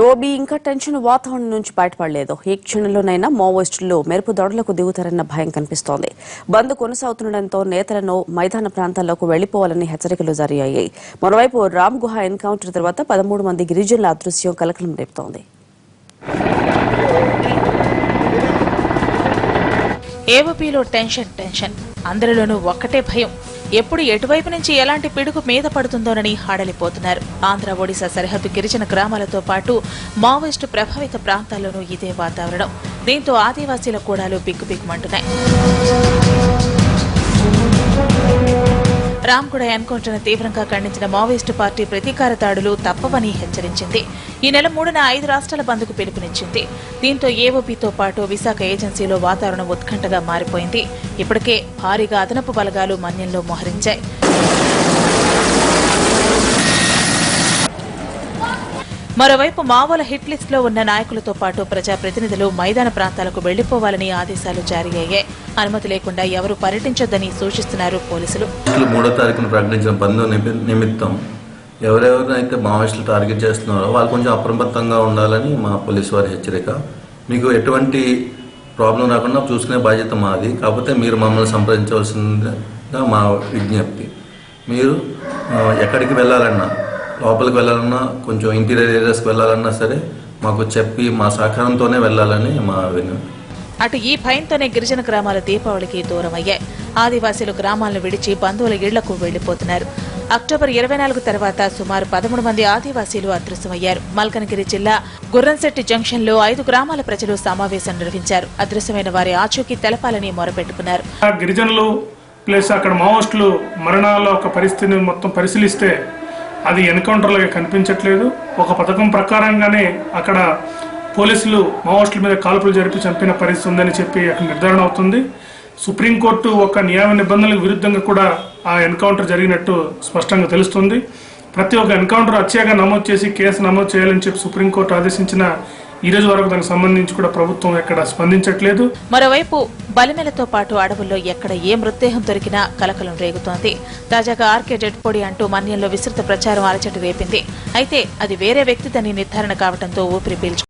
AOB ఇంకా tension వాతావరణం నుంచి బయటపడలేదు. ఈ క్షణంలోనైనా మావోయిస్టులు మెరుపు దొడలకు దిగుతారన్న భయం కనిపిస్తోంది. బంద్ కొనసాగుతుండటంతో నేతలను మైదాన ప్రాంతాల్లోకి వెళ్లిపోవాలని హెచ్చరికలు జారీ అయ్యాయి. మరోవైపు రామ్ గుహ ఎన్కౌంటర్ తర్వాత 13 మంది గిరిజనుల అదృశ్యం కలకలం రేపుతోంది. ఏఓబీలో టెన్షన్ అందరిలోనూ ఒక్కటే భయం. ఎప్పుడు ఎటువైపు నుంచి ఎలాంటి పిడుగు మీద పడుతుందోనని హడలిపోతున్నారు. ఆంధ్ర ఒడిశా సరిహద్దు గిరిజన గ్రామాలతో పాటు మావోయిస్టు ప్రభావిత ప్రాంతాల్లోనూ ఇదే వాతావరణం. దీంతో ఆదివాసీల కూడాలు బిక్కుబిక్కుమంటున్నాయి. రామ్గూడ ఎన్కౌంటర్ను తీవ్రంగా ఖండించిన మావోయిస్టు పార్టీ ప్రతీకార దాడులు తప్పవని హెచ్చరించింది. ఈ నెల 3న 5 రాష్ట్రాల బంద్కు పిలుపునిచ్చింది. దీంతో ఏఓబీతో పాటు విశాఖ ఏజెన్సీలో వాతావరణం ఉత్కంఠగా మారిపోయింది. ఇప్పటికే భారీగా అదనపు బలగాలు మన్యంలో మోహరించాయి. మరోవైపు మావోల హిట్ లిస్ట్ లో ఉన్న నాయకులతో పాటు ప్రజాప్రతినిధులు మైదాన ప్రాంతాలకు వెళ్లిపోవాలని ఆదేశాలు జారీ అయ్యాయి. అనుమతి లేకుండా ఎవరూ పర్యటించొద్దని సూచిస్తున్నారు పోలీసులు. 3వ తారీఖున ప్రకటించిన బంద్ నిమిత్తం ఎవరెవరైతే మావోయిస్టులు టార్గెట్ చేస్తున్నారో వాళ్ళు కొంచెం అప్రమత్తంగా ఉండాలని మా పోలీసు వారి హెచ్చరిక. మీకు ఎటువంటి ప్రాబ్లం రాకుండా చూసుకునే బాధ్యత మాది. కాకపోతే మీరు మమ్మల్ని సంప్రదించవలసిందిగా మా విజ్ఞప్తి. మీరు ఎక్కడికి వెళ్ళాలన్నా, లోపలికి వెళ్ళాలన్నా, కొంచెం ఇంటీరియర్ ఏరియాస్కి వెళ్ళాలన్నా సరే మాకు చెప్పి మా సహకారంతోనే వెళ్ళాలని మా విజ్ఞప్తి. అటు ఈ భయంతోనే గిరిజన గ్రామాల దీపావళికి దూరం అయ్యాయి. ఆదివాసీలు గ్రామాలను విడిచి బంధువుల ఇళ్లకు వెళ్లిపోతున్నారు. అక్టోబర్ 24 తర్వాత సుమారు 13 మంది ఆదివాసీలు అదృశ్యమయ్యారు. మల్కనగిరి జిల్లా గుర్రంశెట్టి జంక్షన్ లో 5 గ్రామాల ప్రజలు సమావేశం నిర్వహించారు. అదృశ్యమైన వారి ఆచూకీ తెలపాలని మొరపెట్టుకున్నారు. గిరిజనులు ప్లస్ అక్కడ మావోయిస్టులు మరణాల ఒక పరిస్థితిని మొత్తం పరిశీలిస్తే అది ఎన్కౌంటర్లుగా కనిపించట్లేదు. ఒక పథకం ప్రకారంగానే అక్కడ పోలీసులు మావోయిస్టుల మీద కాల్పులు జరిపి చంపిన పరిస్థితి ఉందని చెప్పి అక్కడ నిర్ధారణ అవుతుంది. సుప్రీంకోర్టు ఒక నియమ నిబంధనలకు విరుద్ధంగా కూడా ఆ ఎన్కౌంటర్ జరిగినట్టు స్పష్టంగా తెలుస్తుంది. ప్రతి ఒక్క ఎన్కౌంటర్ హత్యగా నమోదు చేసి కేసు నమోదు చేయాలని చెప్పి సుప్రీంకోర్టు ఆదేశించిన ఈ రోజు వరకు దానికి సంబంధించి కూడా ప్రభుత్వం ఎక్కడ స్పందించట్లేదు. మరోవైపు బలిమెలతో పాటు అడవుల్లో ఎక్కడ ఏ మృతదేహం దొరికినా కలకలం రేగుతోంది. తాజాగా ఆర్కే డెడ్ బాడీ అంటూ మన్యంలో విస్తృత ప్రచారం అలచటి రేపింది. అయితే అది వేరే వ్యక్తిదని నిర్ధారణ కావడంతో ఊపిరి పీల్చుకుంది.